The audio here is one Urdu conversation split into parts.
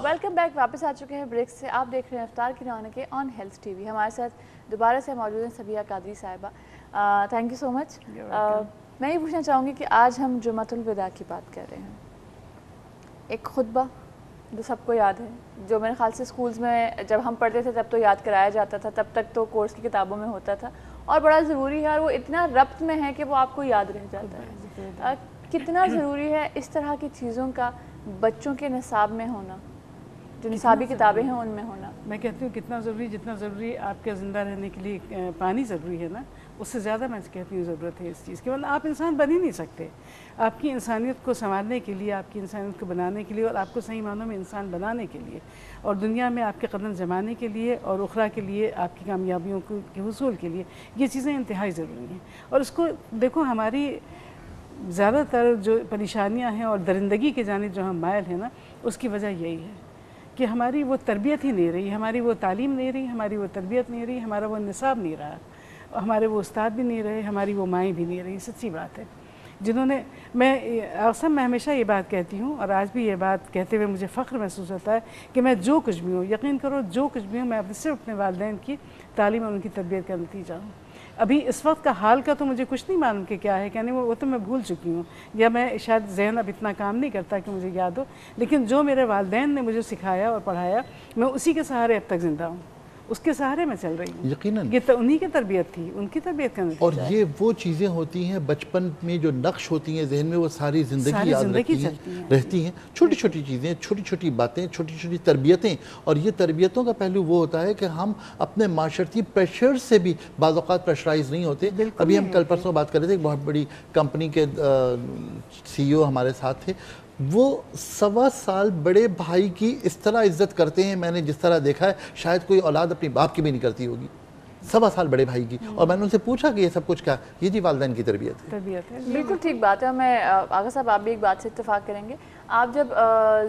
ویلکم بیک، واپس آ چکے ہیں بریک سے. آپ دیکھ رہے ہیں افطار کی رونقیں آن ہیلتھ ٹی وی. ہمارے ساتھ دوبارہ سے موجود ہیں صبیحہ قادری صاحبہ. تھینک یو سو مچ. میں یہ پوچھنا چاہوں گی کہ آج ہم جمعۃ الوداع کی بات کر رہے ہیں. ایک خطبہ جو سب کو یاد ہے، جو میرے خیال سے اسکولز میں جب ہم پڑھتے تھے تب تو یاد کرایا جاتا تھا، تب تک تو کورس کی کتابوں میں ہوتا تھا، اور بڑا ضروری ہے، اور وہ اتنا ربط میں ہے کہ وہ آپ کو یاد رہ جاتا ہے. کتنا ضروری ہے اس طرح کی چیزوں کا بچوں کے نصاب میں ہونا، جو نصابی کتابیں ہیں ان میں ہونا؟ میں کہتی ہوں کتنا ضروری، جتنا ضروری آپ کے زندہ رہنے کے لیے پانی ضروری ہے نا، اس سے زیادہ میں کہتی ہوں ضرورت ہے اس چیز کی. ورنہ آپ انسان بن ہی نہیں سکتے. آپ کی انسانیت کو سنوارنے کے لیے، آپ کی انسانیت کو بنانے کے لیے، اور آپ کو صحیح معنوں میں انسان بنانے کے لیے، اور دنیا میں آپ کے قدم جمانے کے لیے، اور اخرى کے لیے آپ کی کامیابیوں کے حصول کے لیے یہ چیزیں انتہائی ضروری ہیں. اور اس کو دیکھو، ہماری زیادہ تر جو پریشانیاں ہیں اور درندگی کے جانب جو ہم مائل ہیں نا، اس کی وجہ یہی ہے کہ ہماری وہ تربیت ہی نہیں رہی، ہماری وہ تعلیم نہیں رہی، ہماری وہ تربیت نہیں رہی، ہمارا وہ نصاب نہیں رہا، ہمارے وہ استاد بھی نہیں رہے، ہماری وہ مائیں بھی نہیں رہی. سچی بات ہے. جنہوں نے میں ہمیشہ یہ بات کہتی ہوں، اور آج بھی یہ بات کہتے ہوئے مجھے فخر محسوس ہوتا ہے کہ میں جو کچھ بھی ہوں، یقین کرو جو کچھ بھی ہوں، میں صرف اپنے والدین کی تعلیم اور ان کی تربیت کا نتیجہ ہوں. ابھی اس وقت کا حال کا تو مجھے کچھ نہیں معلوم کہ کیا ہے، یعنی وہ تو میں بھول چکی ہوں، یا میں شاید ذہن اب اتنا کام نہیں کرتا کہ مجھے یاد ہو. لیکن جو میرے والدین نے مجھے سکھایا اور پڑھایا، میں اسی کے سہارے اب تک زندہ ہوں، اس کے سہارے میں چل رہی ہوں. یقیناً یہ تو انہی کی تربیت تھی، ان کی تربیت کا نتیجہ. اور یہ وہ چیزیں ہوتی ہیں بچپن میں جو نقش ہوتی ہیں ذہن میں، وہ ساری زندگی یاد رہتی ہیں. چھوٹی چھوٹی چیزیں، چھوٹی چھوٹی باتیں، چھوٹی چھوٹی تربیتیں. اور یہ تربیتوں کا پہلو وہ ہوتا ہے کہ ہم اپنے معاشرتی پریشر سے بھی بعض اوقات پریشرائز نہیں ہوتے. ابھی ہم کل پرسوں بات کر رہے تھے، ایک بہت بڑی کمپنی کے سی ای او ہمارے ساتھ تھے. وہ 1.25 سال بڑے بھائی کی اس طرح عزت کرتے ہیں، میں نے جس طرح دیکھا ہے شاید کوئی اولاد اپنی باپ کی بھی نہیں کرتی ہوگی. 1.25 سال بڑے بھائی کی. اور میں نے ان سے پوچھا کہ یہ سب کچھ کیا؟ یہ جی والدین کی تربیت ہے. بالکل ٹھیک بات ہے. میں آغا صاحب آپ بھی ایک بات سے اتفاق کریں گے، آپ جب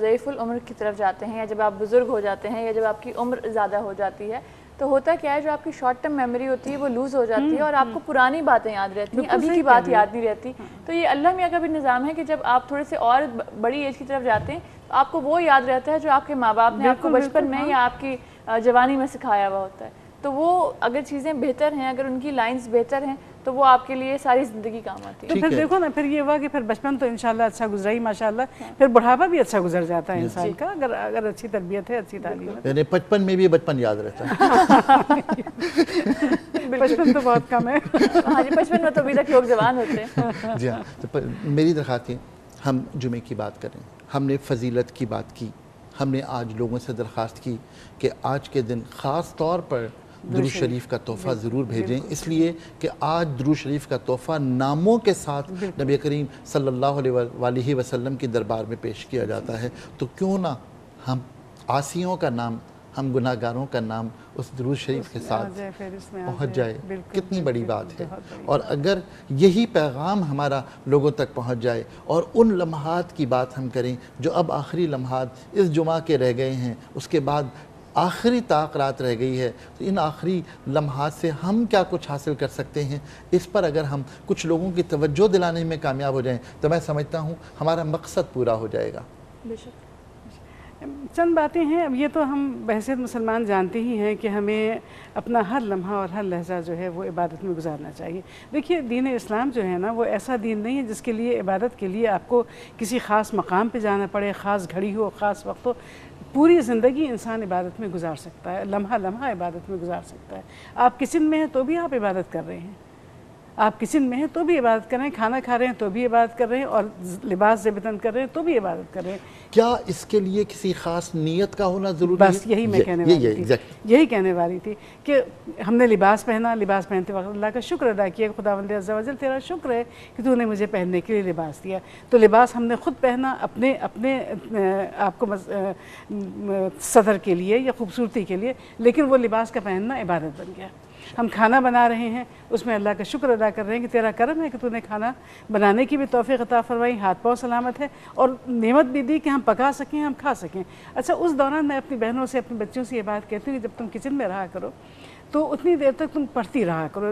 ضعیف العمر کی طرف جاتے ہیں، یا جب آپ بزرگ ہو جاتے ہیں، یا جب آپ کی عمر زیادہ ہو جاتی ہے، تو ہوتا کیا ہے، جو آپ کی شارٹ ٹرم میموری ہوتی ہے وہ لوز ہو جاتی ہے، اور آپ کو پرانی باتیں یاد رہتی ہیں، ابھی کی بات یاد نہیں رہتی. تو یہ اللہ میاں کا بھی نظام ہے کہ جب آپ تھوڑے سے اور بڑی ایج کی طرف جاتے ہیں تو آپ کو وہ یاد رہتا ہے جو آپ کے ماں باپ نے آپ کو بچپن میں یا آپ کی جوانی میں سکھایا ہوا ہوتا ہے. تو وہ اگر چیزیں بہتر ہیں، اگر ان کی لائنز بہتر ہیں، تو وہ آپ کے لیے ساری زندگی کام آتی ہے. تو پھر دیکھو نا، پھر یہ ہوا کہ پھر بچپن تو انشاءاللہ اچھا گزرا ہی ماشاءاللہ، پھر بڑھاپا بھی اچھا گزر جاتا ہے انسان کا، اگر اچھی تربیت ہے، اچھی تعلیم ہے. یعنی بچپن میں بھی بچپن یاد رہتا ہے. بچپن تو بہت کم ہے. ہاں جی، بچپن میں تو ابھی تک لوگ جوان ہوتے ہیں. جی ہاں. تو میری درخواست ہے ہم جمعے کی بات کریں. ہم نے فضیلت کی بات کی، ہم نے آج لوگوں سے درخواست کی کہ آج کے دن خاص طور پر درود شریف کا تحفہ ضرور بھیجیں، اس لیے کہ آج درود شریف کا تحفہ ناموں کے ساتھ نبی کریم صلی اللہ علیہ وآلہ وسلم کی دربار میں پیش کیا جاتا ہے. تو کیوں نہ ہم عاصیوں کا نام، ہم گناہ گاروں کا نام اس درود شریف کے ساتھ پہنچ جائے. کتنی بڑی بات ہے. اور اگر یہی پیغام ہمارا لوگوں تک پہنچ جائے، اور ان لمحات کی بات ہم کریں جو اب آخری لمحات اس جمعہ کے رہ گئے ہیں، اس کے بعد آخری طاق رات رہ گئی ہے، تو ان آخری لمحات سے ہم کیا کچھ حاصل کر سکتے ہیں، اس پر اگر ہم کچھ لوگوں کی توجہ دلانے میں کامیاب ہو جائیں تو میں سمجھتا ہوں ہمارا مقصد پورا ہو جائے گا. چند باتیں ہیں. اب یہ تو ہم بحیثیت مسلمان جانتے ہی ہیں کہ ہمیں اپنا ہر لمحہ اور ہر لہجہ جو ہے وہ عبادت میں گزارنا چاہیے. دیکھیے، دین اسلام جو ہے نا، وہ ایسا دین نہیں ہے جس کے لیے عبادت کے لیے آپ کو کسی خاص مقام پہ جانا پڑے، خاص گھڑی ہو، خاص وقت ہو. پوری زندگی انسان عبادت میں گزار سکتا ہے، لمحہ لمحہ عبادت میں گزار سکتا ہے. آپ کچن میں ہیں تو بھی آپ عبادت کر رہے ہیں، آپ کچن میں ہیں تو بھی عبادت کر رہے ہیں، کھانا کھا رہے ہیں تو بھی عبادت کر رہے ہیں، اور لباس زیبتن کر رہے ہیں تو بھی عبادت کر رہے ہیں. کیا اس کے لیے کسی خاص نیت کا ہونا ضروری ہے؟ بس یہی میں کہنے والی تھی، یہی کہنے والی تھی کہ ہم نے لباس پہنا، لباس پہنتے وقت اللہ کا شکر ادا کیا. خداوند عز و جل تیرا شکر ہے کہ تو نے مجھے پہننے کے لیے لباس دیا. تو لباس ہم نے خود پہنا اپنے آپ کو صدر کے لیے یا خوبصورتی کے لیے، لیکن وہ لباس کا پہننا عبادت بن گیا. ہم کھانا بنا رہے ہیں، اس میں اللہ کا شکر ادا کر رہے ہیں کہ تیرا کرم ہے کہ تو نے کھانا بنانے کی بھی توفیق عطا فرمائی، ہاتھ پاؤں سلامت ہے، اور نعمت بھی دی کہ ہم پکا سکیں، ہم کھا سکیں. اچھا، اس دوران میں اپنی بہنوں سے، اپنے بچوں سے یہ بات کہتی ہوں کہ جب تم کچن میں رہا کرو تو اتنی دیر تک تم پڑھتی رہا کرو.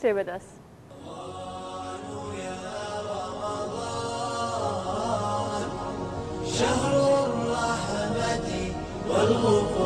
Stay with us. شهر الرحمة والغفران